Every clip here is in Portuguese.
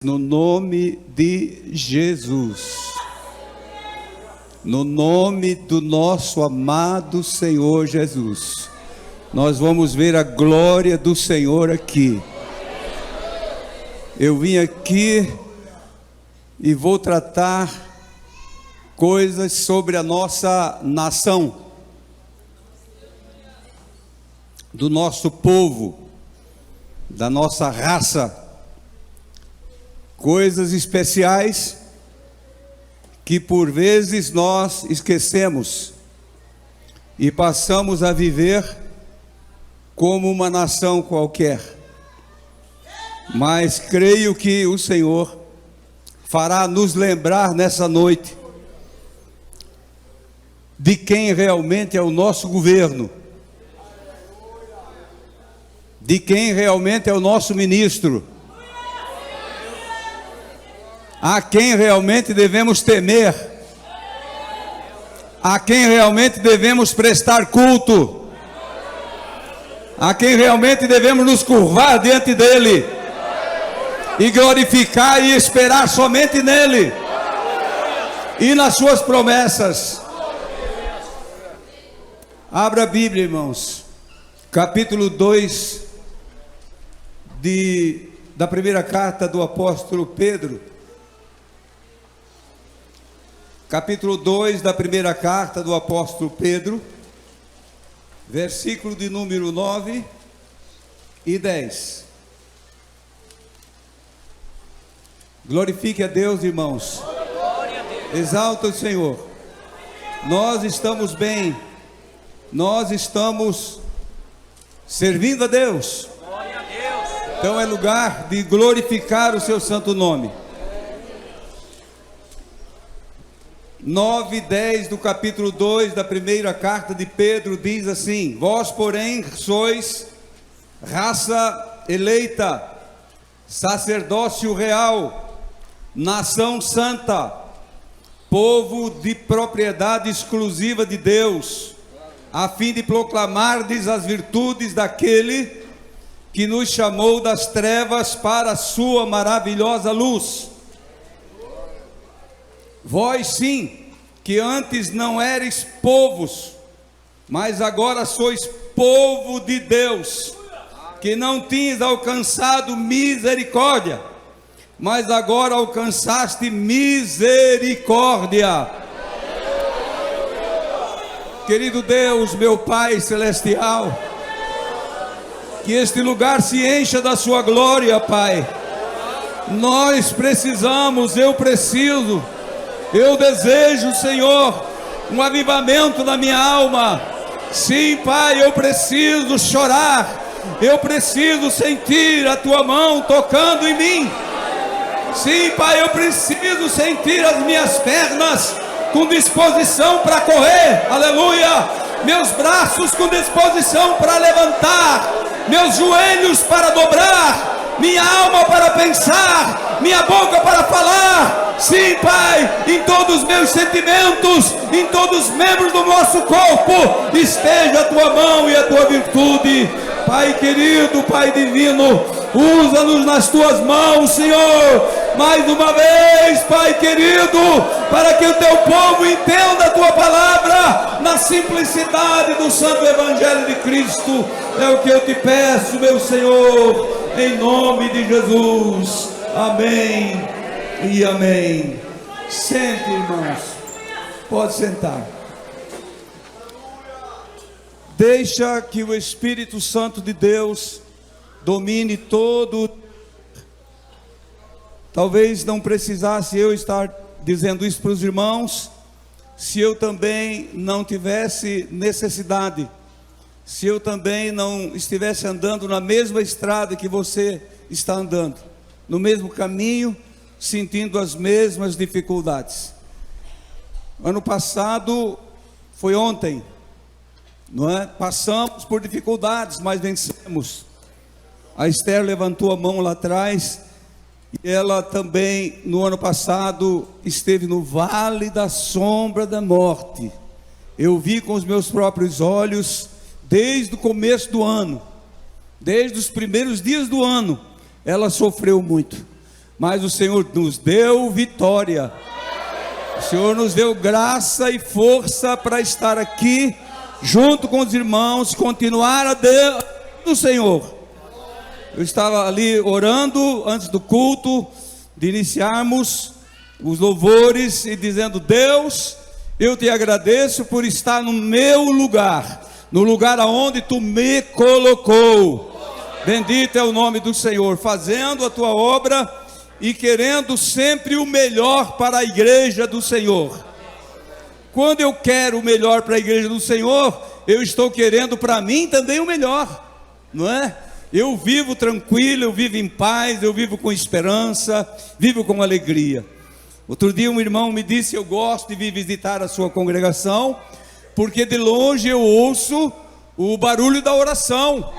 No nome de Jesus, no nome do nosso amado Senhor Jesus, nós vamos ver a glória do Senhor aqui. Eu vim aqui e vou tratar coisas sobre a nossa nação, do nosso povo, da nossa raça. Coisas especiais que por vezes nós esquecemos e passamos a viver como uma nação qualquer. Mas creio que o Senhor fará nos lembrar nessa noite de quem realmente é o nosso governo, de quem realmente é o nosso ministro, a quem realmente devemos temer, a quem realmente devemos prestar culto, a quem realmente devemos nos curvar diante dele e glorificar e esperar somente nele e nas suas promessas. Abra a Bíblia, irmãos, capítulo 2 da primeira carta do apóstolo Pedro. Capítulo 2 da primeira carta do apóstolo Pedro, versículo de número 9 e 10. Glorifique a Deus, irmãos. Exalta o Senhor. Nós estamos bem, nós estamos servindo a Deus. Então é lugar de glorificar o seu santo nome. 9 e 10 do capítulo 2 da primeira carta de Pedro diz assim: Vós, porém, sois raça eleita, sacerdócio real, nação santa, povo de propriedade exclusiva de Deus, a fim de proclamardes as virtudes daquele que nos chamou das trevas para a sua maravilhosa luz. Vós sim, que antes não eres povos, mas agora sois povo de Deus, que não tinhas alcançado misericórdia, mas agora alcançaste misericórdia. Querido Deus, meu Pai celestial, que este lugar se encha da sua glória, Pai. Nós precisamos, eu preciso, eu desejo, Senhor, um avivamento na minha alma. Sim, Pai, eu preciso chorar, eu preciso sentir a Tua mão tocando em mim. Sim, Pai, eu preciso sentir as minhas pernas com disposição para correr, aleluia, meus braços com disposição para levantar, meus joelhos para dobrar, minha alma para pensar, minha boca para falar. Sim, Pai, em todos os meus sentimentos, em todos os membros do nosso corpo, esteja a Tua mão e a Tua virtude. Pai querido, Pai divino, usa-nos nas Tuas mãos, Senhor, mais uma vez, Pai querido, para que o Teu povo entenda a Tua palavra na simplicidade do santo Evangelho de Cristo. É o que eu te peço, meu Senhor, em nome de Jesus. Amém e amém. Sente, irmãos, pode sentar. Deixa que o Espírito Santo de Deus domine todo. Talvez não precisasse eu estar dizendo isso para os irmãos, se eu também não tivesse necessidade, se eu também não estivesse andando na mesma estrada que você está andando, no mesmo caminho, sentindo as mesmas dificuldades. Ano passado, foi ontem, não é? Passamos por dificuldades, mas vencemos. A Esther levantou a mão lá atrás, e ela também, no ano passado, esteve no vale da sombra da morte. Eu vi com os meus próprios olhos, desde o começo do ano, desde os primeiros dias do ano, ela sofreu muito. mas o Senhor nos deu vitória. O Senhor nos deu graça e força para estar aqui, junto com os irmãos, continuar a Deus do Senhor. Eu estava ali orando antes do culto, de iniciarmos os louvores e dizendo: Deus, eu te agradeço por estar no meu lugar, no lugar aonde tu me colocou. Bendito é o nome do Senhor, fazendo a tua obra e querendo sempre o melhor para a igreja do Senhor. Quando eu quero o melhor para a igreja do Senhor, eu estou querendo para mim também o melhor, não é? Eu vivo tranquilo, eu vivo em paz, eu vivo com esperança, vivo com alegria. Outro dia um irmão me disse: eu gosto de vir visitar a sua congregação, porque de longe eu ouço o barulho da oração,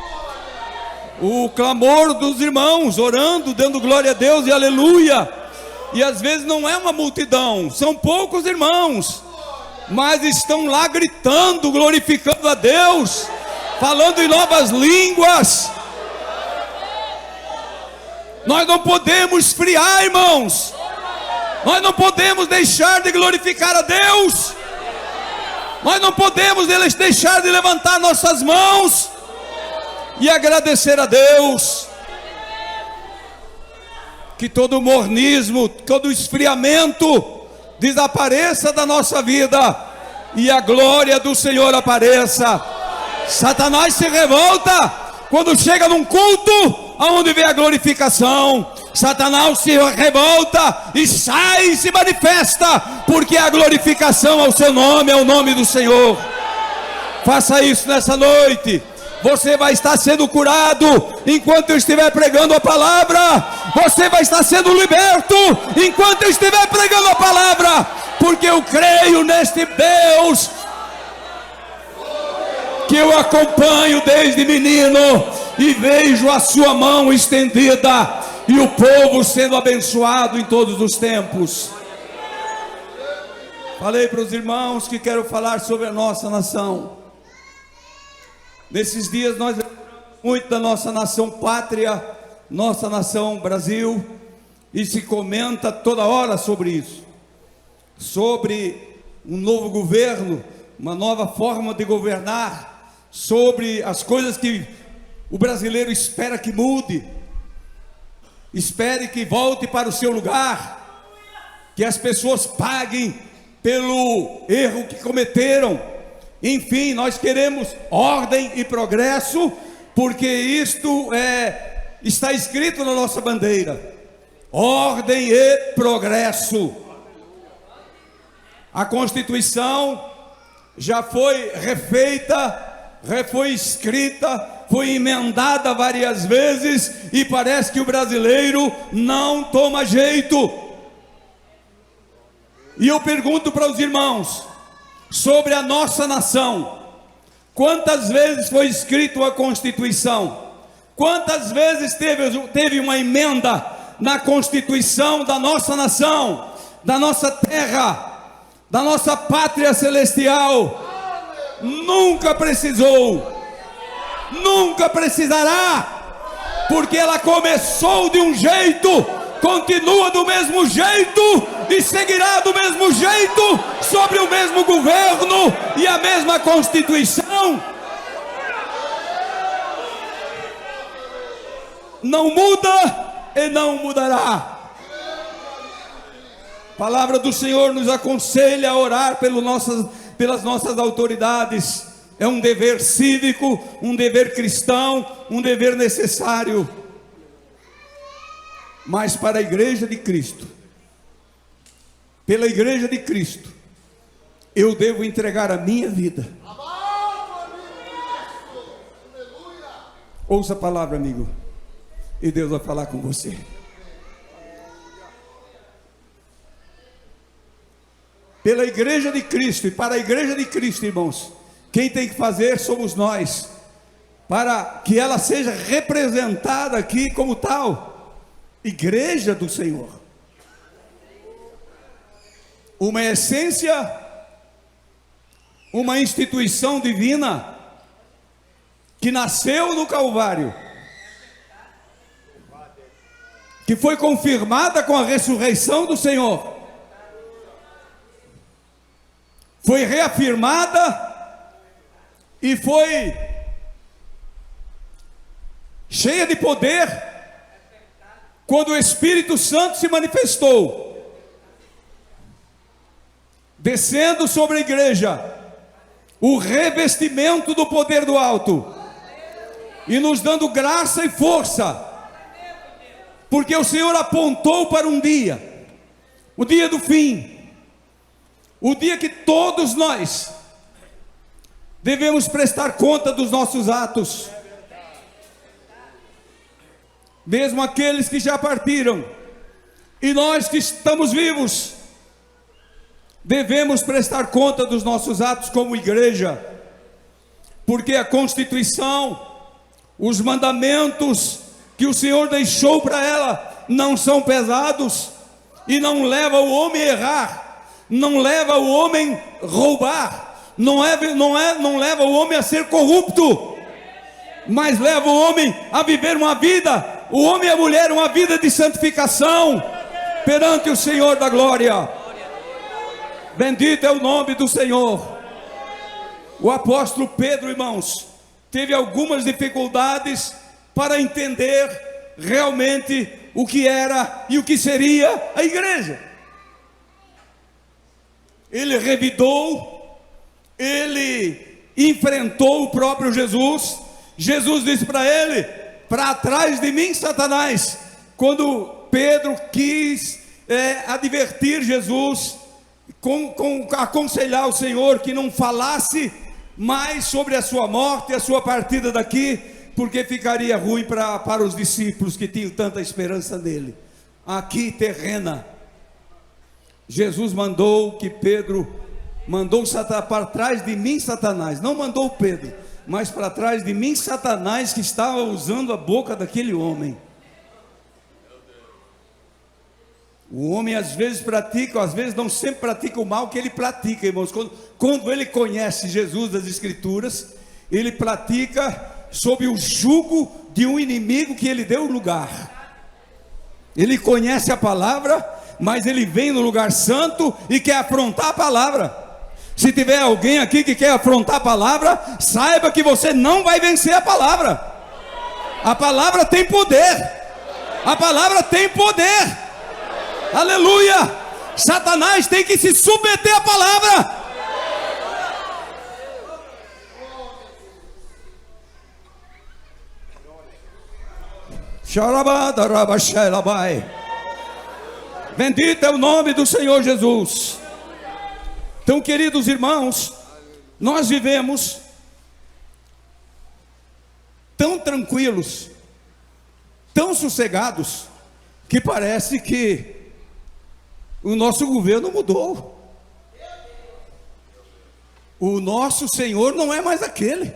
o clamor dos irmãos, orando, dando glória a Deus e aleluia. E às vezes não é uma multidão, são poucos irmãos, mas estão lá gritando, glorificando a Deus, falando em novas línguas. Nós não podemos esfriar, irmãos. Nós não podemos deixar de glorificar a Deus. Nós não podemos deixar de levantar nossas mãos e agradecer a Deus. Que todo mornismo, todo esfriamento desapareça da nossa vida e a glória do Senhor apareça. Satanás se revolta quando chega num culto aonde vem a glorificação. Satanás se revolta e sai e se manifesta, porque a glorificação ao seu nome, é o nome do Senhor. Faça isso nessa noite. Você vai estar sendo curado enquanto eu estiver pregando a palavra. Você vai estar sendo liberto enquanto eu estiver pregando a palavra, porque eu creio neste Deus que eu acompanho desde menino e vejo a sua mão estendida e o povo sendo abençoado em todos os tempos. Falei para os irmãos que quero falar sobre a nossa nação. Nesses dias nós lembramos muito da nossa nação pátria, nossa nação Brasil, e se comenta toda hora sobre isso, sobre um novo governo, uma nova forma de governar, sobre as coisas que o brasileiro espera que mude, espere que volte para o seu lugar, que as pessoas paguem pelo erro que cometeram. Enfim, nós queremos ordem e progresso, porque isto está escrito na nossa bandeira: ordem e progresso. A Constituição já foi refeita, foi escrita, foi emendada várias vezes, e parece que o brasileiro não toma jeito. E eu pergunto para os irmãos sobre a nossa nação: quantas vezes foi escrita a Constituição? Quantas vezes teve uma emenda na Constituição da nossa nação, da nossa terra, da nossa pátria celestial? Nunca precisou, nunca precisará, porque ela começou de um jeito, continua do mesmo jeito e seguirá do mesmo jeito, sobre o mesmo governo e a mesma Constituição. Não muda e não mudará. A palavra do Senhor nos aconselha a orar pelas nossas autoridades. É um dever cívico, um dever cristão, um dever necessário. Mas para a igreja de Cristo, pela igreja de Cristo, eu devo entregar a minha vida. Ouça a palavra, amigo, e Deus vai falar com você. Pela igreja de Cristo e para a igreja de Cristo, irmãos, quem tem que fazer somos nós, para que ela seja representada aqui como tal, igreja do Senhor. Uma essência, uma instituição divina, que nasceu no Calvário, que foi confirmada com a ressurreição do Senhor, foi reafirmada e foi cheia de poder quando o Espírito Santo se manifestou, descendo sobre a igreja o revestimento do poder do alto e nos dando graça e força, porque o Senhor apontou para um dia, o dia do fim, o dia que todos nós devemos prestar conta dos nossos atos, mesmo aqueles que já partiram, e nós que estamos vivos, devemos prestar conta dos nossos atos como igreja, porque a Constituição, os mandamentos que o Senhor deixou para ela, não são pesados, e não leva o homem a errar, não leva o homem a roubar, não leva o homem a ser corrupto, mas leva o homem a viver uma vida, o homem e a mulher, uma vida de santificação perante o Senhor da glória. Bendito é o nome do Senhor. O apóstolo Pedro, irmãos, teve algumas dificuldades para entender realmente o que era e o que seria a igreja. Ele revidou, ele enfrentou o próprio Jesus. Jesus disse para ele: para trás de mim, Satanás. Quando Pedro quis advertir Jesus, aconselhar o Senhor que não falasse mais sobre a sua morte e a sua partida daqui, porque ficaria ruim para os discípulos que tinham tanta esperança nele, aqui terrena. Jesus mandou que Pedro, mandou Satanás, para trás de mim, Satanás, não mandou Pedro, mas para trás de mim, Satanás, que estava usando a boca daquele homem. O homem às vezes pratica, às vezes não sempre pratica o mal que ele pratica, irmãos. Quando ele conhece Jesus das Escrituras, ele pratica sob o jugo de um inimigo que ele deu lugar. Ele conhece a palavra, mas ele vem no lugar santo e quer afrontar a palavra. Se tiver alguém aqui que quer afrontar a palavra, saiba que você não vai vencer a palavra. A palavra tem poder. A palavra tem poder. Aleluia! Satanás tem que se submeter à palavra. Bendito é o nome do Senhor Jesus. Então, queridos irmãos, nós vivemos tão tranquilos, tão sossegados, que parece que o nosso governo mudou. O nosso Senhor não é mais aquele.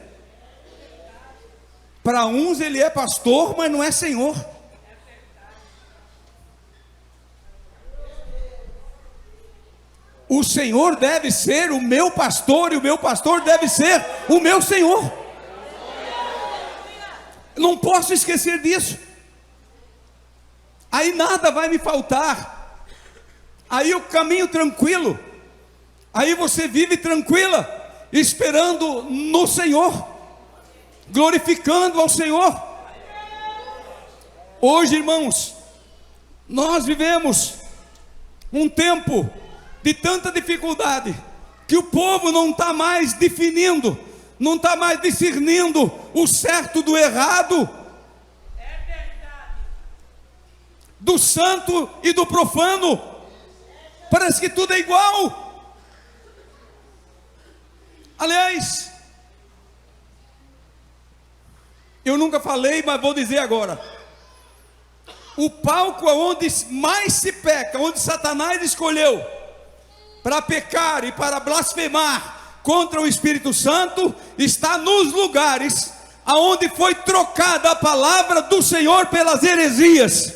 Para uns ele é pastor, mas não é Senhor. O Senhor deve ser o meu pastor, e o meu pastor deve ser o meu Senhor. Não posso esquecer disso. Aí nada vai me faltar. Aí o caminho tranquilo. Aí você vive tranquila, esperando no Senhor, glorificando ao Senhor. Hoje, irmãos, nós vivemos um tempo de tanta dificuldade, que o povo não está mais definindo, não está mais discernindo o certo do errado, do santo e do profano. Parece que tudo é igual. Aliás, eu nunca falei, mas vou dizer agora: o palco onde mais se peca, onde Satanás escolheu para pecar e para blasfemar contra o Espírito Santo, está nos lugares aonde foi trocada a palavra do Senhor pelas heresias.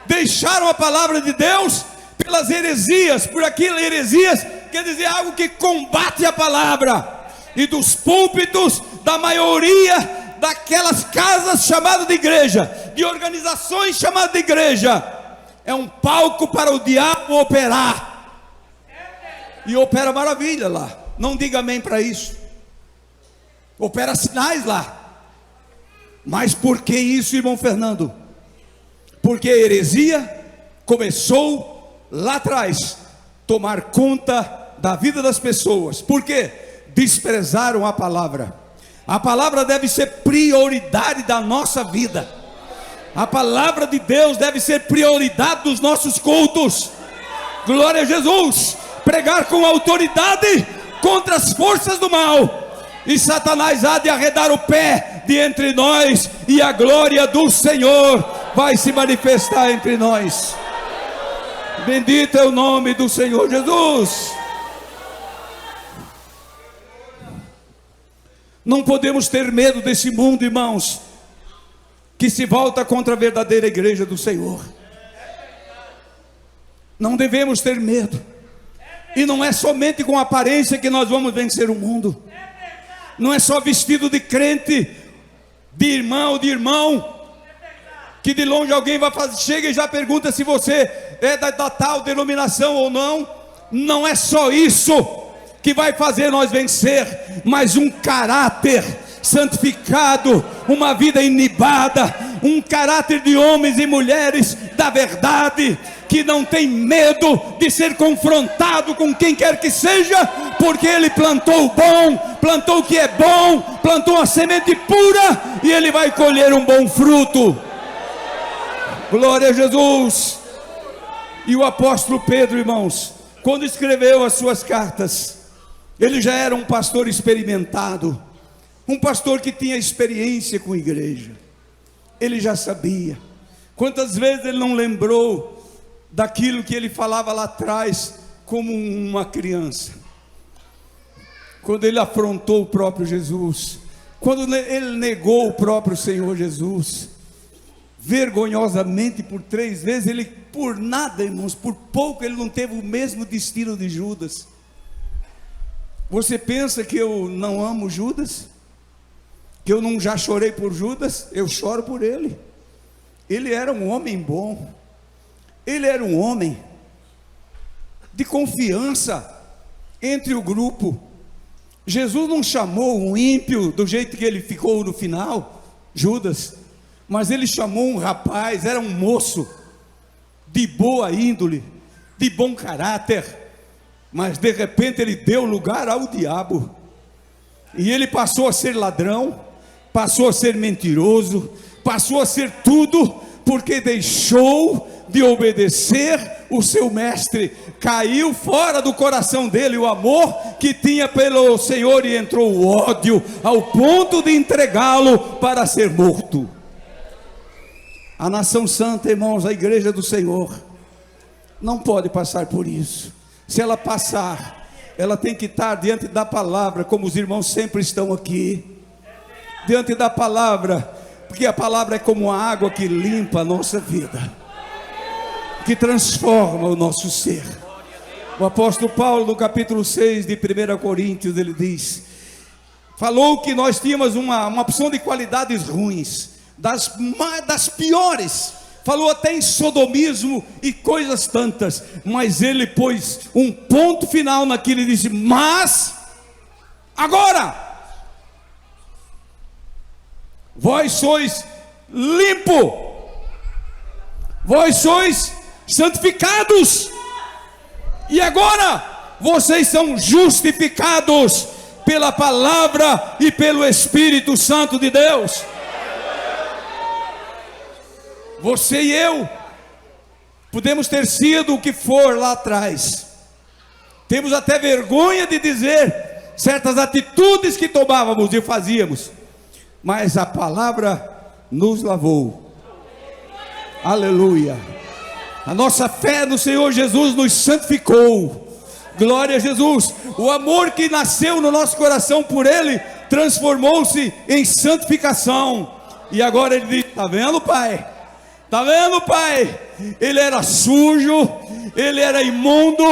Deixaram a palavra de Deus pelas heresias, por aquilo. Heresias quer dizer algo que combate a palavra. E dos púlpitos da maioria daquelas casas chamadas de igreja, de organizações chamadas de igreja, é um palco para o diabo operar. E opera maravilha lá. Não diga amém para isso. Opera sinais lá. Mas por que isso, irmão Fernando? Porque a heresia começou lá atrás tomar conta da vida das pessoas. Por quê? Desprezaram a palavra. A palavra deve ser prioridade da nossa vida. A palavra de Deus deve ser prioridade dos nossos cultos. Glória a Jesus. Pregar com autoridade contra as forças do mal, e Satanás há de arredar o pé de entre nós, e a glória do Senhor vai se manifestar entre nós. Bendito é o nome do Senhor Jesus. Não podemos ter medo desse mundo, irmãos, que se volta contra a verdadeira igreja do Senhor. Não devemos ter medo. E não é somente com aparência que nós vamos vencer o mundo. Não é só vestido de crente, de irmão, que de longe alguém vai fazer, chega e já pergunta se você é da tal denominação ou não. Não é só isso que vai fazer nós vencer, mas um caráter santificado, uma vida inibada, um caráter de homens e mulheres da verdade, que não tem medo de ser confrontado com quem quer que seja, porque ele plantou o bom, plantou o que é bom, plantou uma semente pura, e ele vai colher um bom fruto. Glória a Jesus. E o apóstolo Pedro, irmãos, quando escreveu as suas cartas, ele já era um pastor experimentado, um pastor que tinha experiência com a igreja. Ele já sabia. Quantas vezes ele não lembrou daquilo que ele falava lá atrás, como uma criança, quando ele afrontou o próprio Jesus, quando ele negou o próprio Senhor Jesus, vergonhosamente por 3 vezes. Ele, por nada, irmãos, por pouco ele não teve o mesmo destino de Judas. Você pensa que eu não amo Judas? Que eu não já chorei por Judas? Eu choro por ele. Ele era um homem bom, ele era um homem de confiança entre o grupo. Jesus não chamou um ímpio do jeito que ele ficou no final, Judas, mas ele chamou um rapaz, era um moço de boa índole, de bom caráter, mas de repente ele deu lugar ao diabo, e ele passou a ser ladrão, passou a ser mentiroso, passou a ser tudo, porque deixou de obedecer o seu mestre. Caiu fora do coração dele o amor que tinha pelo Senhor, e entrou o ódio ao ponto de entregá-lo para ser morto. A nação santa, irmãos, a igreja do Senhor, não pode passar por isso. Se ela passar, ela tem que estar diante da palavra, como os irmãos sempre estão aqui, diante da palavra, porque a palavra é como a água que limpa a nossa vida, que transforma o nosso ser. O apóstolo Paulo, no capítulo 6 de 1 Coríntios, ele diz, falou que nós tínhamos uma opção de qualidades ruins, das piores, falou até em sodomismo e coisas tantas, mas ele pôs um ponto final naquilo e disse, mas agora vós sois limpo, vós sois santificados, e agora vocês são justificados pela palavra e pelo Espírito Santo de Deus. Você e eu podemos ter sido o que for lá atrás, temos até vergonha de dizer certas atitudes que tomávamos e fazíamos, mas a palavra nos lavou. Aleluia. A nossa fé no Senhor Jesus nos santificou. Glória a Jesus. O amor que nasceu no nosso coração por Ele transformou-se em santificação. E agora Ele diz, está vendo, Pai? Está vendo, Pai? Ele era sujo, ele era imundo,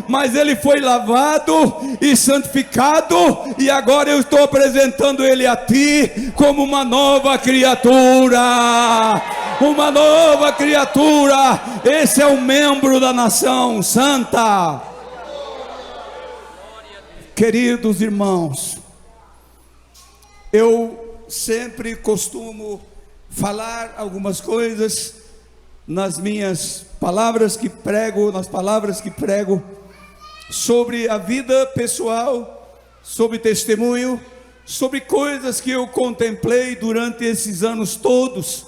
mas ele foi lavado e santificado, e agora eu estou apresentando ele a ti como uma nova criatura. Uma nova criatura. Esse é o membro da nação santa. Queridos irmãos, eu sempre costumo falar algumas coisas nas minhas palavras que prego, sobre a vida pessoal, sobre testemunho, sobre coisas que eu contemplei durante esses anos todos,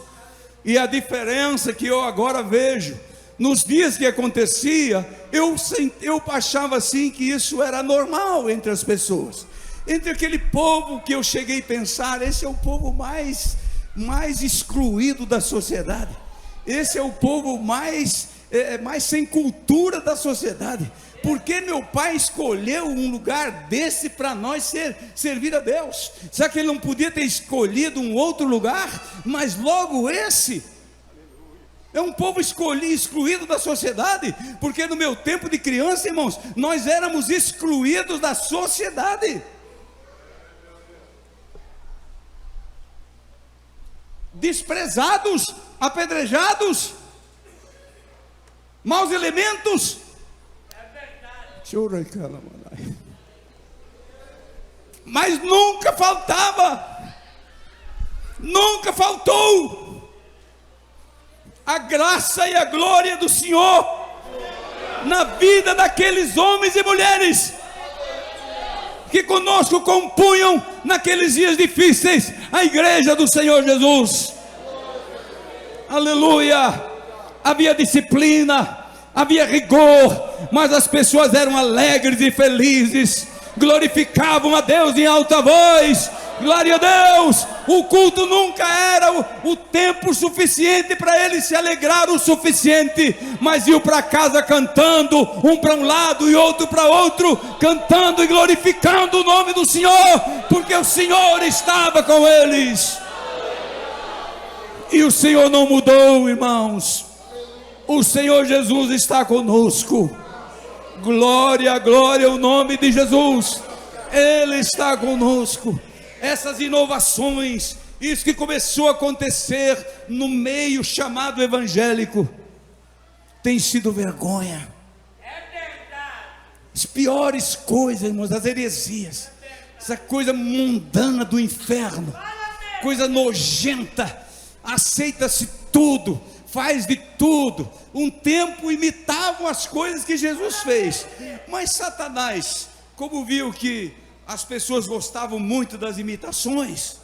e a diferença que eu agora vejo. Nos dias que acontecia, eu achava assim que isso era normal entre as pessoas, entre aquele povo que eu cheguei a pensar, esse é o povo mais excluído da sociedade, esse é o povo mais sem cultura da sociedade. Porque meu pai escolheu um lugar desse para nós servir a Deus? Será que ele não podia ter escolhido um outro lugar? Mas logo esse é um povo excluído da sociedade. Porque no meu tempo de criança, irmãos, nós éramos excluídos da sociedade, desprezados, apedrejados, maus elementos. Mas nunca faltou a graça e a glória do Senhor na vida daqueles homens e mulheres que conosco compunham naqueles dias difíceis a igreja do Senhor Jesus. Aleluia! Havia disciplina, havia rigor, mas as pessoas eram alegres e felizes, glorificavam a Deus em alta voz. Glória a Deus. O culto nunca era o tempo suficiente para eles se alegrar o suficiente, mas iam para casa cantando, um para um lado e outro para outro, cantando e glorificando o nome do Senhor, porque o Senhor estava com eles. E o Senhor não mudou, irmãos. O Senhor Jesus está conosco. Glória, glória ao nome de Jesus. Ele está conosco. Essas inovações, isso que começou a acontecer no meio chamado evangélico, tem sido vergonha. As piores coisas, irmãos, as heresias, essa coisa mundana do inferno, coisa nojenta, aceita-se tudo, faz de tudo. Um tempo imitavam as coisas que Jesus fez, mas Satanás, como viu que as pessoas gostavam muito das imitações,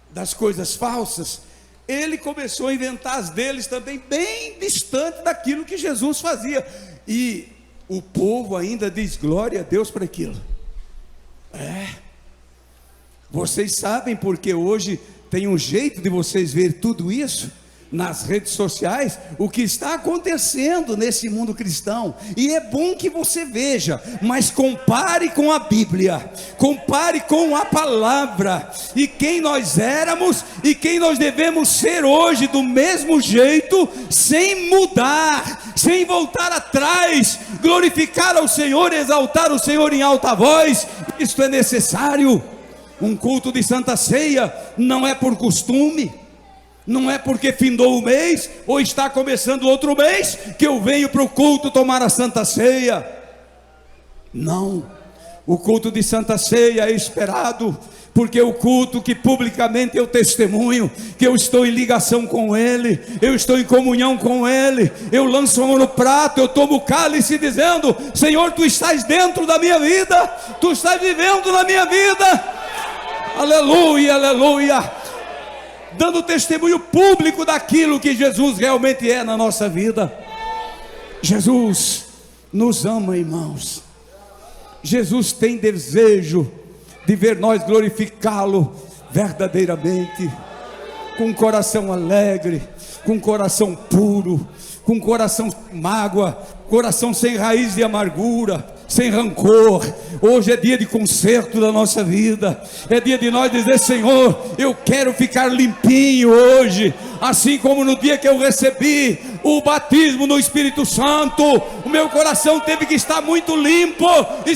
das coisas falsas, ele começou a inventar as deles também, bem distante daquilo que Jesus fazia, e o povo ainda diz glória a Deus por aquilo. Vocês sabem porque hoje tem um jeito de vocês ver tudo isso nas redes sociais, o que está acontecendo nesse mundo cristão, e é bom que você veja, mas compare com a Bíblia, compare com a palavra, e quem nós éramos, e quem nós devemos ser hoje, do mesmo jeito, sem mudar, sem voltar atrás, glorificar ao Senhor, exaltar o Senhor em alta voz. Isto é necessário. Um culto de Santa Ceia não é por costume, não é porque findou o mês, ou está começando outro mês, que eu venho para o culto tomar a Santa Ceia. Não, o culto de Santa Ceia é esperado, porque o culto que publicamente eu testemunho, que eu estou em ligação com Ele, eu estou em comunhão com Ele, eu lanço a mão no prato, eu tomo o cálice dizendo: Senhor, Tu estás dentro da minha vida, Tu estás vivendo na minha vida. Aleluia, aleluia. Dando testemunho público daquilo que Jesus realmente é na nossa vida. Jesus nos ama, irmãos. Jesus tem desejo de ver nós glorificá-lo verdadeiramente, com um coração alegre, com um coração puro, com um coração sem mágoa, coração sem raiz de amargura, sem rancor. Hoje é dia de conserto da nossa vida. É dia de nós dizer: Senhor, eu quero ficar limpinho hoje. Assim como no dia que eu recebi o batismo no Espírito Santo, o meu coração teve que estar muito limpo,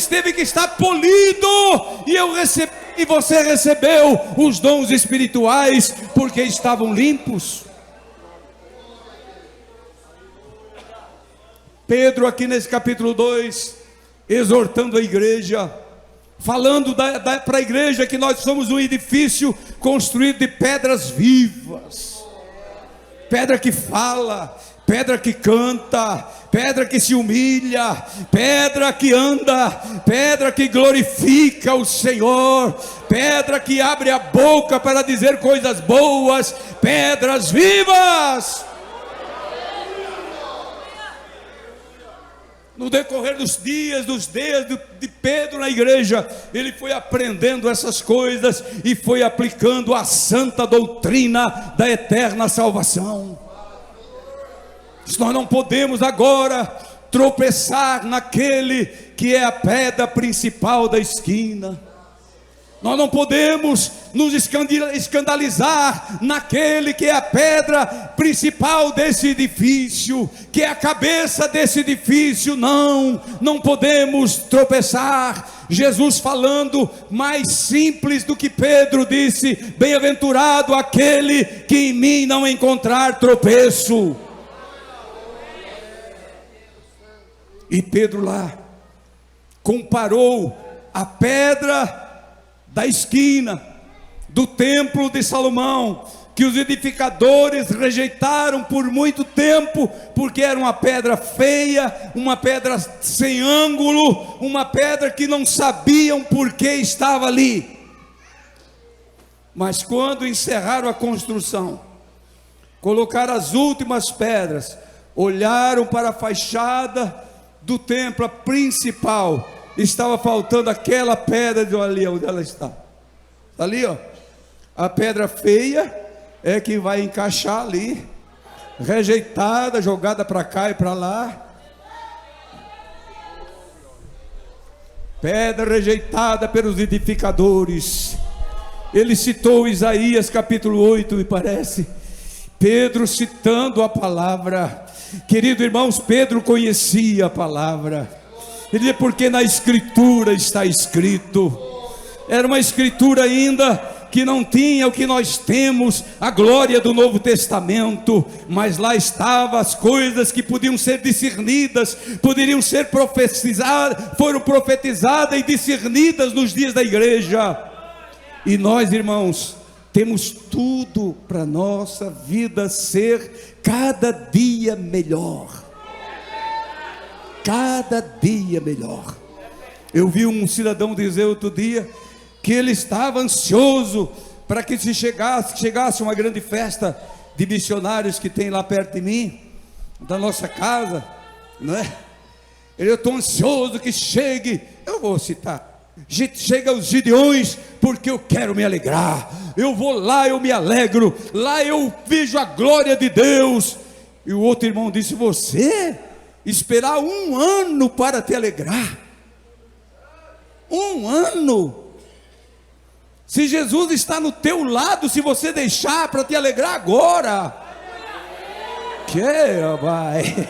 teve que estar polido, e eu recebi, e você recebeu os dons espirituais porque estavam limpos. Pedro aqui nesse capítulo 2, exortando a igreja, falando para a igreja que nós somos um edifício construído de pedras vivas, pedra que fala, pedra que canta, pedra que se humilha, pedra que anda, pedra que glorifica o Senhor, pedra que abre a boca para dizer coisas boas, pedras vivas. No decorrer dos dias de Pedro na igreja, ele foi aprendendo essas coisas e foi aplicando a santa doutrina da eterna salvação. Nós não podemos agora tropeçar naquele que é a pedra principal da esquina. Nós não podemos nos escandalizar naquele que é a pedra principal desse edifício, que é a cabeça desse edifício. Não podemos tropeçar. Jesus falando mais simples do que Pedro disse: bem-aventurado aquele que em mim não encontrar tropeço. E Pedro lá comparou a pedra da esquina do templo de Salomão, que os edificadores rejeitaram por muito tempo, porque era uma pedra feia, uma pedra sem ângulo, uma pedra que não sabiam por que estava ali. Mas quando encerraram a construção, colocaram as últimas pedras, olharam para a fachada do templo principal, estava faltando aquela pedra de ali onde ela está. Ali, ó, a pedra feia é que vai encaixar ali, rejeitada, jogada para cá e para lá. Pedra rejeitada pelos edificadores. Ele citou Isaías capítulo 8, me parece. Pedro citando a palavra. Querido irmãos, Pedro conhecia a palavra. Ele dizia: porque na escritura está escrito. Era uma escritura ainda que não tinha o que nós temos, a glória do Novo Testamento, mas lá estavam as coisas que podiam ser discernidas, poderiam ser profetizadas, foram profetizadas e discernidas nos dias da igreja. E nós, irmãos, temos tudo para nossa vida ser cada dia melhor. Cada dia melhor. Eu vi um cidadão dizer outro dia que ele estava ansioso para que chegasse uma grande festa de missionários que tem lá perto de mim, da nossa casa, não é? Eu estou ansioso que chegue, eu vou citar, chega os Gideões, porque eu quero me alegrar. Eu vou lá, eu me alegro, lá eu vejo a glória de Deus. E o outro irmão disse: você esperar 1 ano para te alegrar? 1 ano? Se Jesus está no teu lado, se você deixar para te alegrar agora, que vai?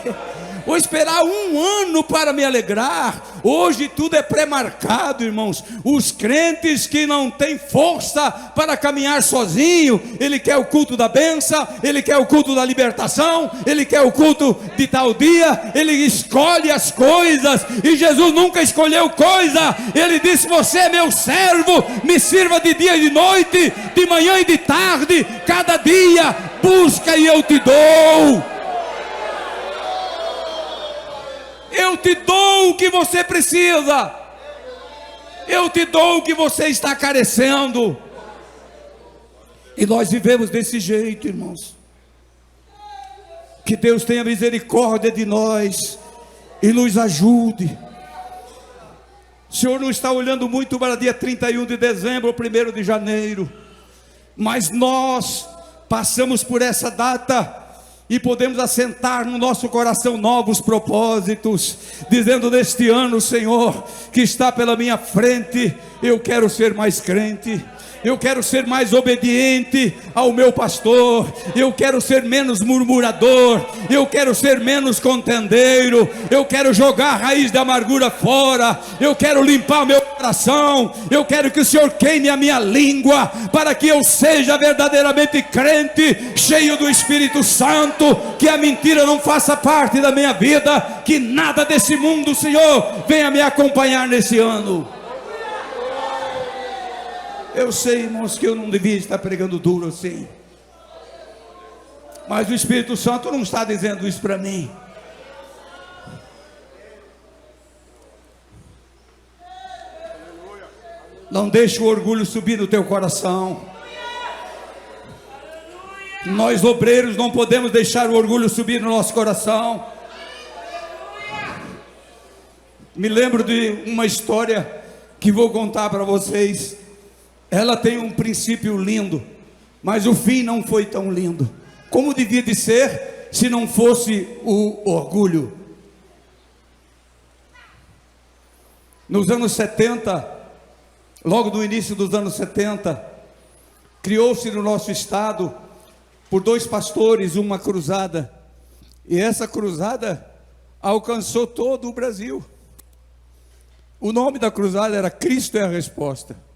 Vou esperar 1 ano para me alegrar. Hoje tudo é pré-marcado, irmãos. Os crentes que não têm força para caminhar sozinho, ele quer o culto da bênção, ele quer o culto da libertação, ele quer o culto de tal dia, ele escolhe as coisas. E Jesus nunca escolheu coisa. Ele disse: você é meu servo, me sirva de dia e de noite, de manhã e de tarde, cada dia, busca e eu te dou. Eu te dou o que você precisa. Eu te dou o que você está carecendo. E nós vivemos desse jeito, irmãos. Que Deus tenha misericórdia de nós e nos ajude. O Senhor não está olhando muito para dia 31 de dezembro ou 1º de janeiro, mas nós passamos por essa data e podemos assentar no nosso coração novos propósitos, dizendo: neste ano, Senhor, que está pela minha frente, eu quero ser mais crente, eu quero ser mais obediente ao meu pastor, eu quero ser menos murmurador, eu quero ser menos contendeiro, eu quero jogar a raiz da amargura fora, eu quero limpar meu coração, eu quero que o Senhor queime a minha língua, para que eu seja verdadeiramente crente, cheio do Espírito Santo, que a mentira não faça parte da minha vida, que nada desse mundo, Senhor, venha me acompanhar nesse ano. Eu sei, irmãos, que eu não devia estar pregando duro assim, mas o Espírito Santo não está dizendo isso para mim. Não deixe o orgulho subir no teu coração. Nós obreiros não podemos deixar o orgulho subir no nosso coração. Me lembro de uma história que vou contar para vocês. Ela tem um princípio lindo, mas o fim não foi tão lindo como devia de ser, se não fosse o orgulho. Nos anos 70, logo no início dos anos 70, criou-se no nosso estado, por 2 pastores, uma cruzada, e essa cruzada alcançou todo o Brasil. O nome da cruzada era Cristo é a Resposta.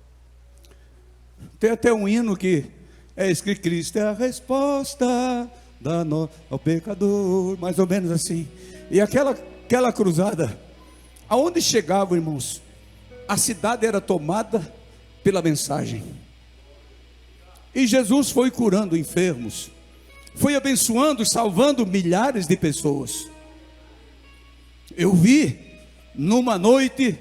Tem até um hino que é escrito: Cristo é a resposta ao pecador, mais ou menos assim. E aquela cruzada, aonde chegava, irmãos, a cidade era tomada pela mensagem. E Jesus foi curando enfermos, foi abençoando, salvando milhares de pessoas. Eu vi numa noite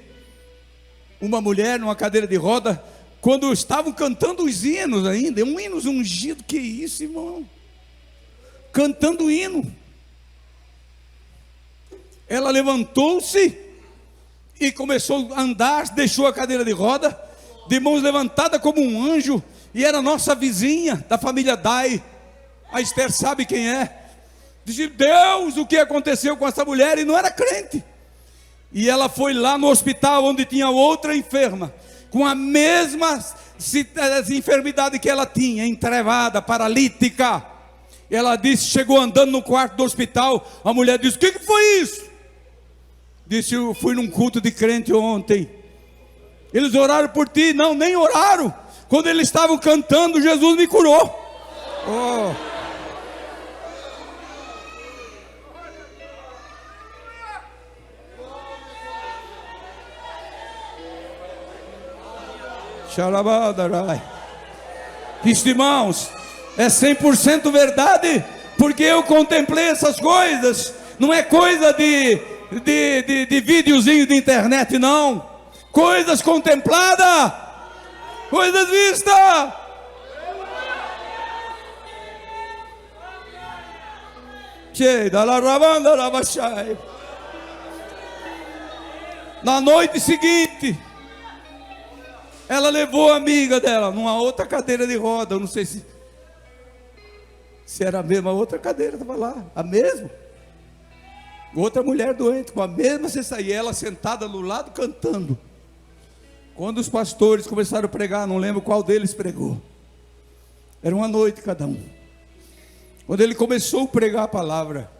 uma mulher numa cadeira de roda, quando estavam cantando os hinos ainda, um hino ungido, que isso, irmão? Cantando hino. Ela levantou-se e começou a andar, deixou a cadeira de roda, de mãos levantadas como um anjo, e era nossa vizinha, da família Dai. A Esther sabe quem é. Disse: Deus, o que aconteceu com essa mulher? E não era crente. E ela foi lá no hospital, onde tinha outra enferma, com a mesma enfermidade que ela tinha, entrevada, paralítica. Ela disse, chegou andando no quarto do hospital, a mulher disse: o que foi isso? Disse: eu fui num culto de crente ontem, eles oraram por ti. Não, nem oraram. Quando eles estavam cantando, Jesus me curou. Oh. Isso, irmãos, é 100% verdade, porque eu contemplei essas coisas. Não é coisa de videozinho de internet, não. Coisas contempladas, coisas vistas. Na noite seguinte, ela levou a amiga dela numa outra cadeira de roda. Eu não sei se era a mesma, outra cadeira estava lá, a mesma. Outra mulher doente, com a mesma cesta, e ela sentada no lado cantando. Quando os pastores começaram a pregar, não lembro qual deles pregou. Era uma noite cada um. Quando ele começou a pregar a palavra,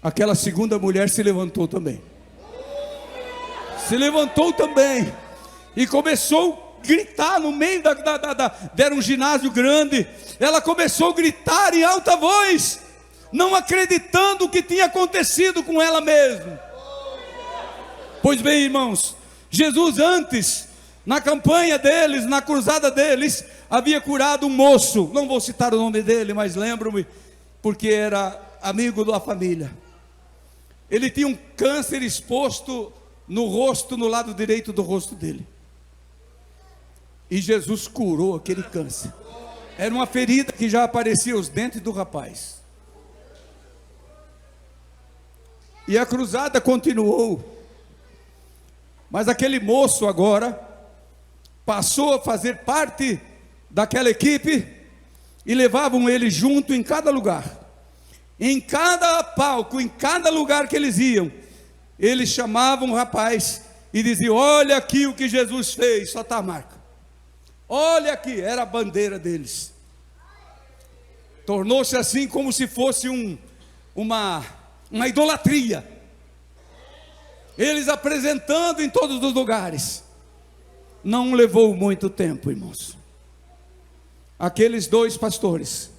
aquela segunda mulher se levantou também. Se levantou também e começou a gritar no meio era um ginásio grande. Ela começou a gritar em alta voz, não acreditando o que tinha acontecido com ela mesma. Pois bem, irmãos, Jesus antes, na campanha deles, na cruzada deles, havia curado um moço. Não vou citar o nome dele, mas lembro-me, porque era amigo da família. Ele tinha um câncer exposto no rosto, no lado direito do rosto dele. E Jesus curou aquele câncer. Era uma ferida que já aparecia os dentes do rapaz. E a cruzada continuou. Mas aquele moço agora passou a fazer parte daquela equipe, e levavam ele junto em cada lugar. Em cada palco, em cada lugar que eles iam, eles chamavam o rapaz e diziam: olha aqui o que Jesus fez, só está a marca. Olha aqui, era a bandeira deles. Tornou-se assim como se fosse uma idolatria. Eles apresentando em todos os lugares. Não levou muito tempo, irmãos. Aqueles dois pastores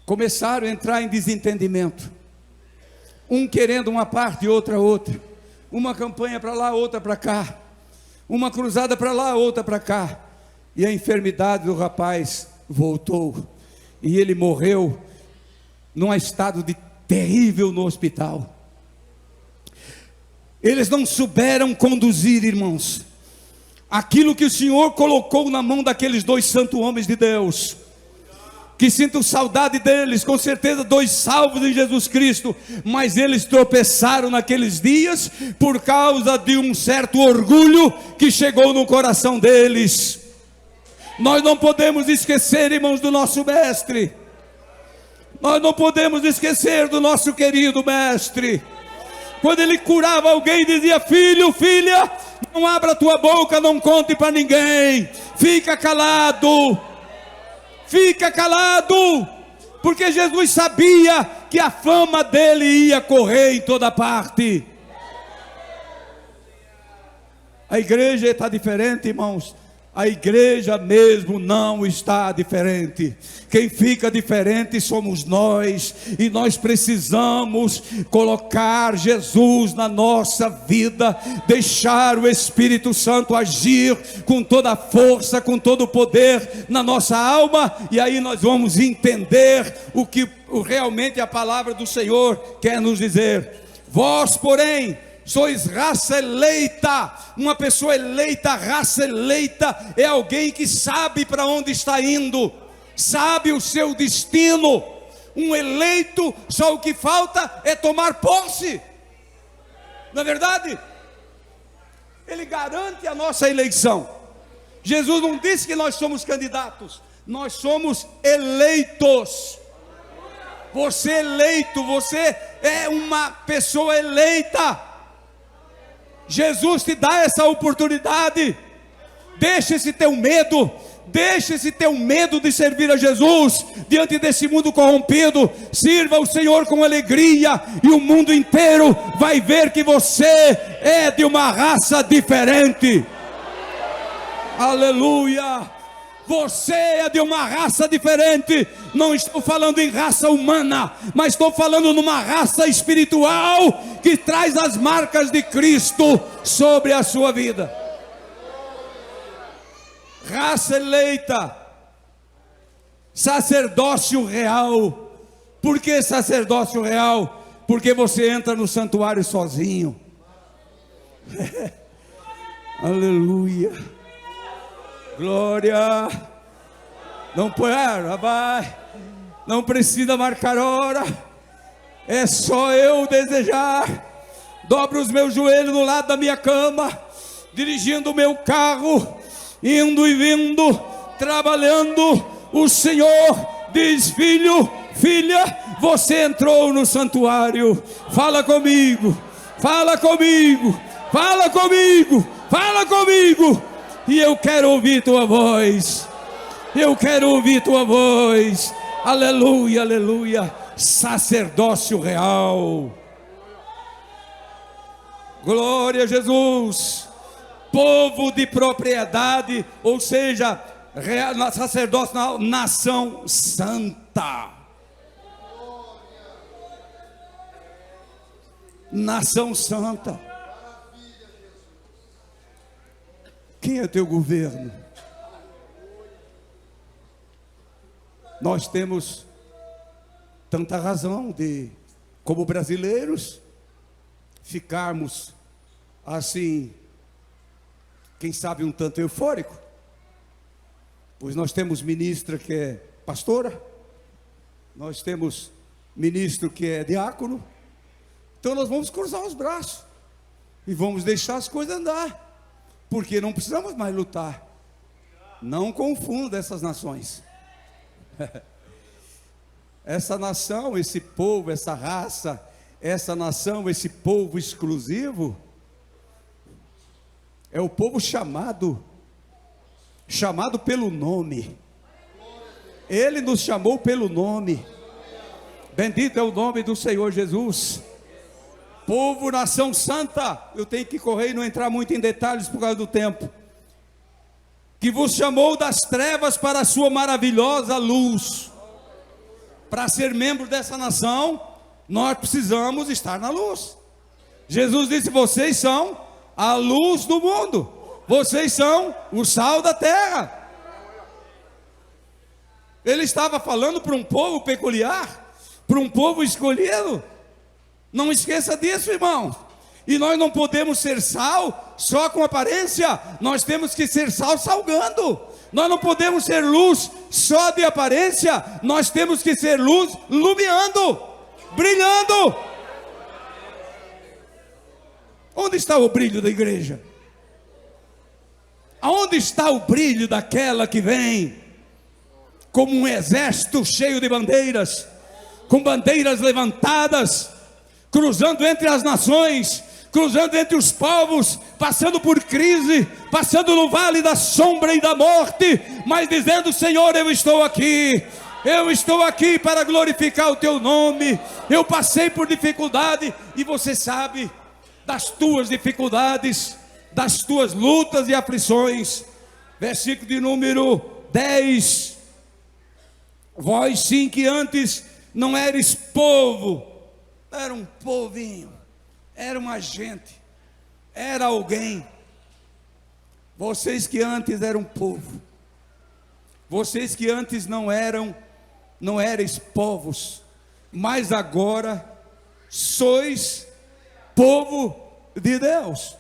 começaram a entrar em desentendimento. Um querendo uma parte e outra outra. Uma campanha para lá, outra para cá. Uma cruzada para lá, outra para cá. E a enfermidade do rapaz voltou. E ele morreu num estado de terrível no hospital. Eles não souberam conduzir, irmãos, aquilo que o Senhor colocou na mão daqueles dois santos homens de Deus, que sinto saudade deles, com certeza dois salvos em Jesus Cristo, mas eles tropeçaram naqueles dias, por causa de um certo orgulho que chegou no coração deles. Nós não podemos esquecer, irmãos, do nosso mestre. Nós não podemos esquecer do nosso querido mestre. Quando ele curava alguém, dizia: filho, filha, não abra tua boca, não conte para ninguém, fica calado, porque Jesus sabia que a fama dele ia correr em toda parte. A igreja está diferente, irmãos. A igreja mesmo não está diferente. Quem fica diferente somos nós. E nós precisamos colocar Jesus na nossa vida, deixar o Espírito Santo agir com toda a força, com todo o poder na nossa alma. E aí nós vamos entender o que realmente a palavra do Senhor quer nos dizer. Vós, porém, sois raça eleita. Uma pessoa eleita, raça eleita, é alguém que sabe para onde está indo, sabe o seu destino. Um eleito, só o que falta é tomar posse. Não é verdade? Ele garante a nossa eleição. Jesus não disse que nós somos candidatos, nós somos eleitos. Você é eleito, você é uma pessoa eleita. Jesus te dá essa oportunidade. Deixa esse teu medo de servir a Jesus diante desse mundo corrompido. Sirva o Senhor com alegria, e o mundo inteiro vai ver que você é de uma raça diferente. Aleluia! Você é de uma raça diferente. Não estou falando em raça humana, mas estou falando numa raça espiritual que traz as marcas de Cristo sobre a sua vida. Raça eleita, sacerdócio real. Por que sacerdócio real? Porque você entra no santuário sozinho. Aleluia. Glória. Não vai. Não precisa marcar hora. É só eu desejar. Dobro os meus joelhos no lado da minha cama, dirigindo o meu carro, indo e vindo, trabalhando. O Senhor diz: filho, filha, você entrou no santuário. Fala comigo, fala comigo, fala comigo, fala comigo. E eu quero ouvir tua voz. Eu quero ouvir tua voz. Aleluia, aleluia. Sacerdócio real. Glória a Jesus. Povo de propriedade, ou seja, sacerdócio, nação santa. Nação santa. Quem é teu governo? Nós temos tanta razão de, como brasileiros, ficarmos assim, quem sabe um tanto eufórico, pois nós temos ministra que é pastora, nós temos ministro que é diácono. Então nós vamos cruzar os braços e vamos deixar as coisas andar, porque não precisamos mais lutar. Não confunda essas nações. essa nação, esse povo, essa raça, essa nação, esse povo exclusivo, é o povo chamado pelo nome. Ele nos chamou pelo nome. Bendito é o nome do Senhor Jesus. Povo, nação santa, eu tenho que correr e não entrar muito em detalhes por causa do tempo. Que vos chamou das trevas para a sua maravilhosa luz. Para ser membro dessa nação, nós precisamos estar na luz. Jesus disse: vocês são a luz do mundo, vocês são o sal da terra. Ele estava falando para um povo peculiar, para um povo escolhido. Não esqueça disso, irmão. E nós não podemos ser sal só com aparência, nós temos que ser sal salgando. Nós não podemos ser luz só de aparência, nós temos que ser luz iluminando, brilhando. Onde está o brilho da igreja? Aonde está o brilho daquela que vem como um exército cheio de bandeiras, com bandeiras levantadas, cruzando entre as nações, cruzando entre os povos, passando por crise, passando no vale da sombra e da morte, mas dizendo: Senhor, eu estou aqui para glorificar o teu nome. Eu passei por dificuldade, e você sabe das tuas dificuldades, das tuas lutas e aflições. Versículo de número 10: vós sim que antes não eres povo, era um povinho, era uma gente, era alguém. Vocês que antes eram povo, vocês que antes não erais povos, mas agora sois povo de Deus.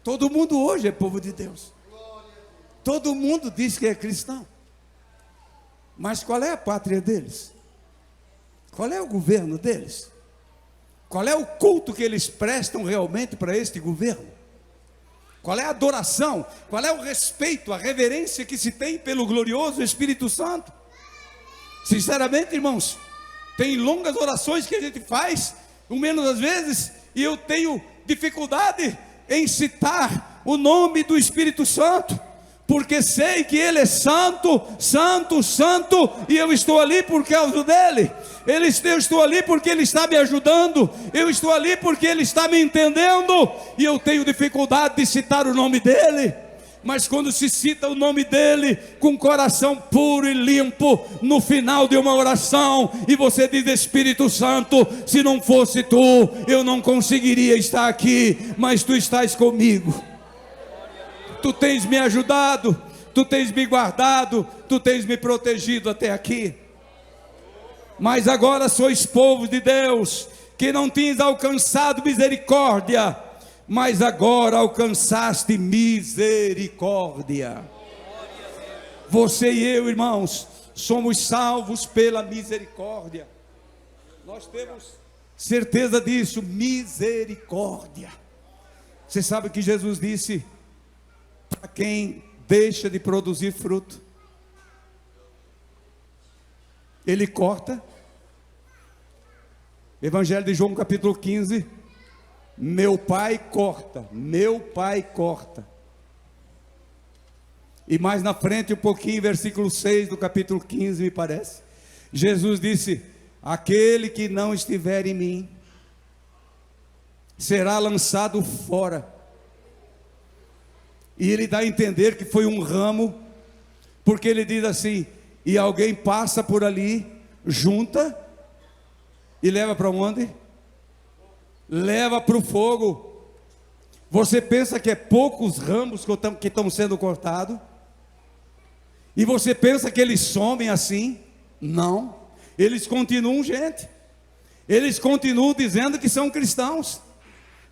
Todo mundo hoje é povo de Deus. Todo mundo diz que é cristão. Mas qual é a pátria deles? Qual é o governo deles? Qual é o culto que eles prestam realmente para este governo? Qual é a adoração? Qual é o respeito, a reverência que se tem pelo glorioso Espírito Santo? Sinceramente, irmãos, tem longas orações que a gente faz, o menos às vezes, e eu tenho dificuldade em citar o nome do Espírito Santo, porque sei que Ele é santo, santo, santo, e eu estou ali por causa dEle. Eu estou ali porque Ele está me ajudando, eu estou ali porque Ele está me entendendo, e eu tenho dificuldade de citar o nome dEle. Mas quando se cita o nome dEle, com coração puro e limpo, no final de uma oração, e você diz: Espírito Santo, se não fosse Tu, eu não conseguiria estar aqui, mas Tu estás comigo. Tu tens me ajudado, Tu tens me guardado, Tu tens me protegido até aqui. Mas agora sois povo de Deus, que não tens alcançado misericórdia, mas agora alcançaste misericórdia. Você e eu, irmãos, somos salvos pela misericórdia. Nós temos certeza disso, misericórdia. Você sabe que Jesus disse: para quem deixa de produzir fruto, Ele corta. Evangelho de João capítulo 15: meu Pai corta, meu Pai corta. E mais na frente um pouquinho, versículo 6 do capítulo 15, me parece, Jesus disse: aquele que não estiver em mim será lançado fora. E ele dá a entender que foi um ramo, porque ele diz assim: e alguém passa por ali, junta e leva para onde? Leva para o fogo. Você pensa que é poucos ramos que estão sendo cortados? E você pensa que eles somem assim? Não, eles continuam gente, eles continuam dizendo que são cristãos,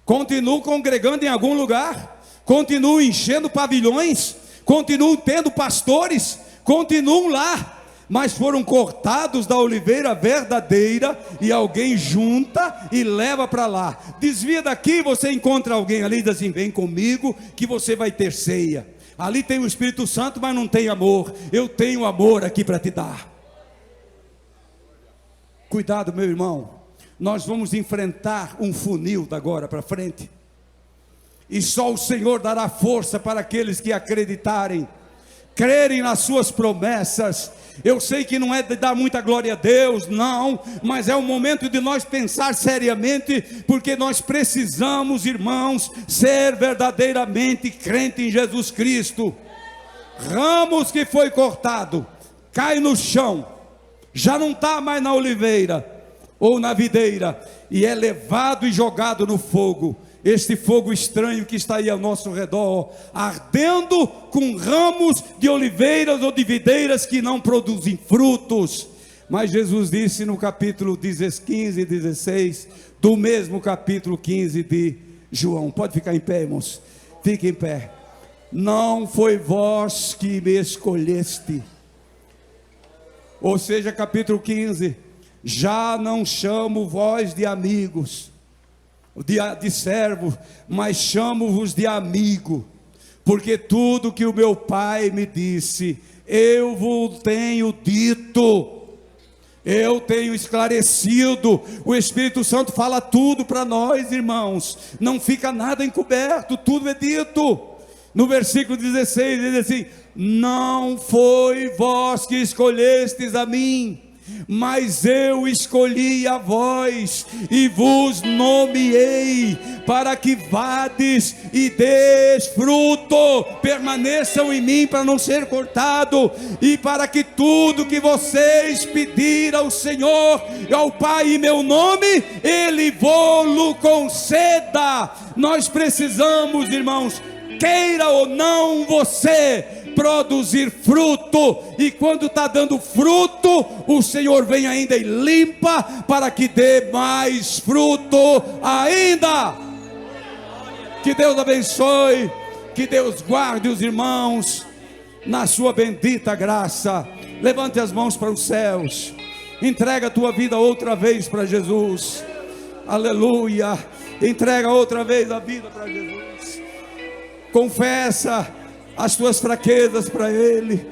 continuam congregando em algum lugar, continuam enchendo pavilhões, continuam tendo pastores, continuam lá, mas foram cortados da oliveira verdadeira, e alguém junta e leva para lá. Desvia daqui, você encontra alguém ali e diz assim: vem comigo que você vai ter ceia. Ali tem o Espírito Santo, mas não tem amor. Eu tenho amor aqui para te dar. Cuidado, meu irmão. Nós vamos enfrentar um funil da agora para frente. E só o Senhor dará força para aqueles que acreditarem, crerem nas suas promessas. Eu sei que não é de dar muita glória a Deus, não, mas é o momento de nós pensar seriamente, porque nós precisamos, irmãos, ser verdadeiramente crente em Jesus Cristo. Ramos que foi cortado, cai no chão, já não está mais na oliveira ou na videira, e é levado e jogado no fogo. Este fogo estranho que está aí ao nosso redor, ardendo com ramos de oliveiras ou de videiras que não produzem frutos. Mas Jesus disse no capítulo 15 e 16, do mesmo capítulo 15 de João. Pode ficar em pé, irmãos, fique em pé. Não foi vós que me escolheste. Ou seja, capítulo 15, já não chamo vós de amigos, de servo, mas chamo-vos de amigo, porque tudo que o meu Pai me disse, eu vos tenho dito, eu tenho esclarecido. O Espírito Santo fala tudo para nós, irmãos, não fica nada encoberto, tudo é dito. No versículo 16 ele diz assim: não foi vós que escolhestes a mim, mas eu escolhi a vós e vos nomeei para que vades e deis fruto, permaneçam em mim para não ser cortado, e para que tudo que vocês pedir ao Senhor, ao Pai em meu nome, Ele vô-lo conceda. Nós precisamos, irmãos, queira ou não você, produzir fruto, e quando está dando fruto, o Senhor vem ainda e limpa, para que dê mais fruto ainda. Que Deus abençoe, que Deus guarde os irmãos na sua bendita graça. Levante as mãos para os céus, entrega a tua vida outra vez para Jesus, aleluia, entrega outra vez a vida para Jesus, confessa as tuas fraquezas para Ele,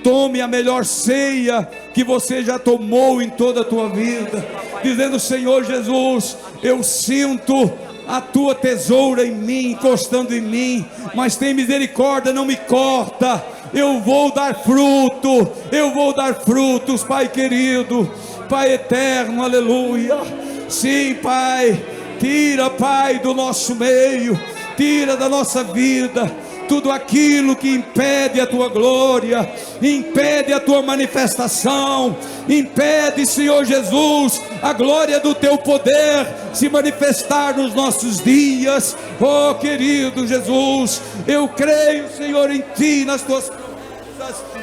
tome a melhor ceia que você já tomou em toda a tua vida, dizendo: Senhor Jesus, eu sinto a tua tesoura em mim, encostando em mim, mas tem misericórdia, não me corta, eu vou dar fruto, eu vou dar frutos, Pai querido, Pai eterno, aleluia. Sim, Pai, tira, Pai, do nosso meio, tira da nossa vida tudo aquilo que impede a tua glória, impede a tua manifestação, impede, Senhor Jesus, a glória do teu poder se manifestar nos nossos dias. Oh querido Jesus, eu creio, Senhor, em ti, nas tuas promessas.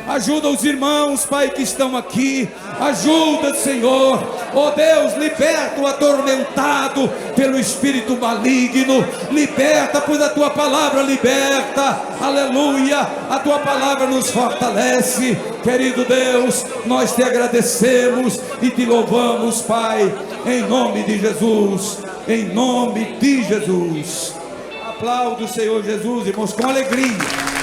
Ajuda os irmãos, Pai, que estão aqui, ajuda, Senhor, oh Deus, liberta o atormentado pelo espírito maligno, liberta, pois a tua palavra liberta, aleluia, a tua palavra nos fortalece. Querido Deus, nós te agradecemos e te louvamos, Pai, em nome de Jesus, em nome de Jesus. Aplauda o Senhor Jesus, irmãos, com alegria.